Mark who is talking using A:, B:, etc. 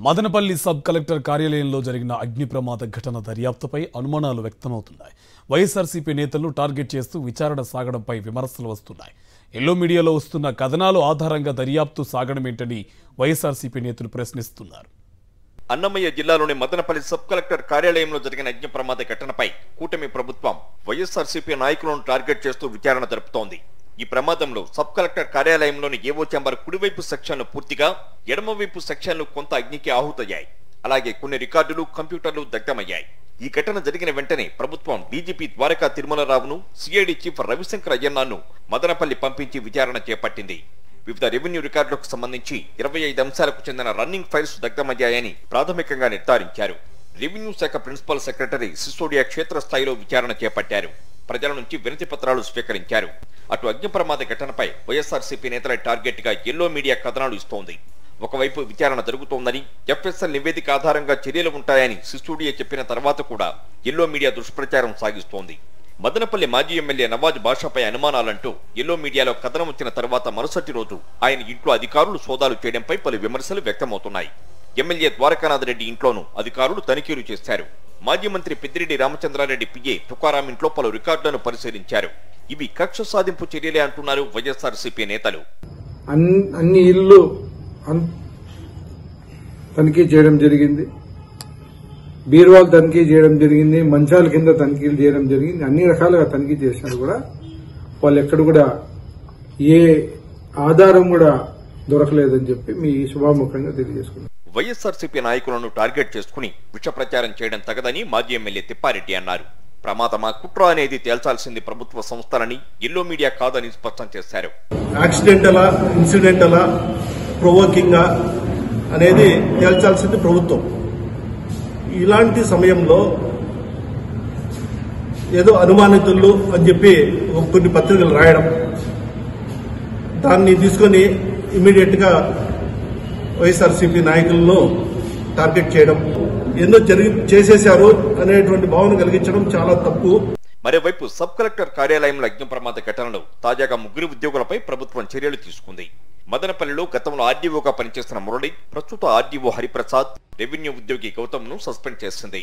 A: Madanapalle sub collector కార్యాలయంలో జరిగిన అగ్ని ప్రమాద ఘటన దర్యాప్తుపై అనుమానాలు వ్యక్తమవుతున్నాయి. వైఎస్ఆర్సీపీ నేతలను టార్గెట్ చేస్తూ విచారణ సాగడంపై విమర్శలు వస్తున్నాయి. ఎల్లో మీడియాలో వస్తున్న కథనాలు ఆధారంగా దర్యాప్తు సాగడమేంటని వైఎస్ఆర్సీపీ నేతలు ప్రశ్నిస్తున్నారు.
B: అన్నమయ్య జిల్లాలోని మదనపల్లి సబ్ కలెక్టర్ కార్యాలయంలో జరిగిన అగ్ని ప్రమాద ఘటనపై కూటమి ప్రభుత్వం వైఎస్ఆర్సీపీ నాయకులను టార్గెట్ చేస్తూ విచారణ జరుపుతోంది. ఈ ప్రమాదంలో సబ్ కలెక్టర్ కార్యాలయంలోని ఏవో ఛాంబర్ కుడివైపు సెక్షన్లు పూర్తిగా, ఎడమవైపు సెక్షన్లు కొంత అగ్నికి ఆహుతయ్యాయి. అలాగే కొన్ని రికార్డులు, కంప్యూటర్లు దగ్ధమయ్యాయి. ఈ ఘటన జరిగిన వెంటనే ప్రభుత్వం డీజీపీ ద్వారకా తిరుమలరావును, సిఐడి చీఫ్ రవిశంకర్ అయ్యన్నను మదనపల్లి పంపించి విచారణ చేపట్టింది. వివిధ రెవెన్యూ రికార్డులకు సంబంధించి 25 అంశాలకు చెందిన రన్నింగ్ ఫైల్స్ దగ్ధమయ్యాయని ప్రాథమికంగా నిర్ధారించారు. రెవెన్యూ శాఖ ప్రిన్సిపల్ సెక్రటరీ సిసోడియా క్షేత్రస్థాయిలో విచారణ చేపట్టారు. ప్రజల నుంచి వినతి పత్రాలు స్వీకరించారు. అటు అగ్ని ప్రమాద ఘటనపై వైఎస్ఆర్సీపీ నేతల టార్గెట్ గా ఎల్లో మీడియా కథనాలు ఇస్తోంది. ఒకవైపు విచారణ జరుగుతోందని, ఎఫ్ఎస్ఎల్ నివేదిక ఆధారంగా చర్యలు ఉంటాయని సిసోడియా చెప్పిన తర్వాత కూడా ఎల్లో మీడియా దుష్ప్రచారం సాగిస్తోంది. మదనపల్లి మాజీ ఎమ్మెల్యే నవాజ్ బాషాపై అనుమానాలంటూ ఎల్లో మీడియాలో కథనం వచ్చిన తర్వాత మరుసటి రోజు ఆయన ఇంట్లో అధికారులు సోదాలు చేయడంపై పలు విమర్శలు వ్యక్తమవుతున్నాయి. ఎమ్మెల్యే ద్వారకానాథ్ రెడ్డి ఇంట్లోనూ అధికారులు తనిఖీలు చేశారు. మాజీ మంత్రి పెద్దిరెడ్డి రామచంద్రారెడ్డి పిఏ తుకారాం ఇంట్లో పలు రికార్డులను పరిశీలించారు. ఇవి కక్ష సాధింపు చర్యలే అంటున్నారు వైఎస్ఆర్సీపీ నేతలు.
C: అన్ని ఇల్లు తనిఖీ చేయడం జరిగింది, బీరువాలు తనిఖీ చేయడం జరిగింది, మంచాల కింద తనిఖీలు చేయడం జరిగింది. అన్ని రకాలుగా తనిఖీ చేసినారు కూడా వాళ్ళు ఎక్కడ కూడా ఏ ఆధారం కూడా దొరకలేదని చెప్పి మీ శుభాముఖంగా తెలియజేసుకున్నారు.
B: వైఎస్ఆర్సీపీ నాయకులను టార్గెట్ చేసుకుని విష ప్రచారం చేయడం తగదని మాజీ ఎమ్మెల్యే తిప్పారెడ్డి అన్నారు. ప్రమాదమా కుట్ర అనేది తేల్చాల్సింది ప్రభుత్వ సంస్థలని, ఎల్లో మీడియా కాదని స్పష్టం చేశారు.
D: యాక్సిడెంటలా, ఇన్సిడెంటలా, ప్రొవోకింగా అనేది తేల్చాల్సింది ప్రభుత్వం. ఇలాంటి సమయంలో ఏదో అనుమానితులు అని చెప్పి కొన్ని పత్రికలు రాయడం, దాన్ని తీసుకొని ఇమీడియట్ గా వైఎస్ఆర్సీపీ నాయకులను టార్గెట్ చేయడం, ఏదో చేసేశారు అనేటువంటి భావన కలిగించడం చాలా తప్పు.
B: మరోవైపు సబ్ కలెక్టర్ కార్యాలయంలో అగ్ని ప్రమాద ఘటనలో తాజాగా 3 ఉద్యోగులపై ప్రభుత్వం చర్యలు తీసుకుంది. మదనపల్లిలో గతంలో ఆర్డీఓగా పనిచేస్తున్న మురళి, ప్రస్తుత ఆర్డీఓ హరిప్రసాద్, రెవెన్యూ ఉద్యోగి గౌతమ్ ను సస్పెండ్ చేసింది.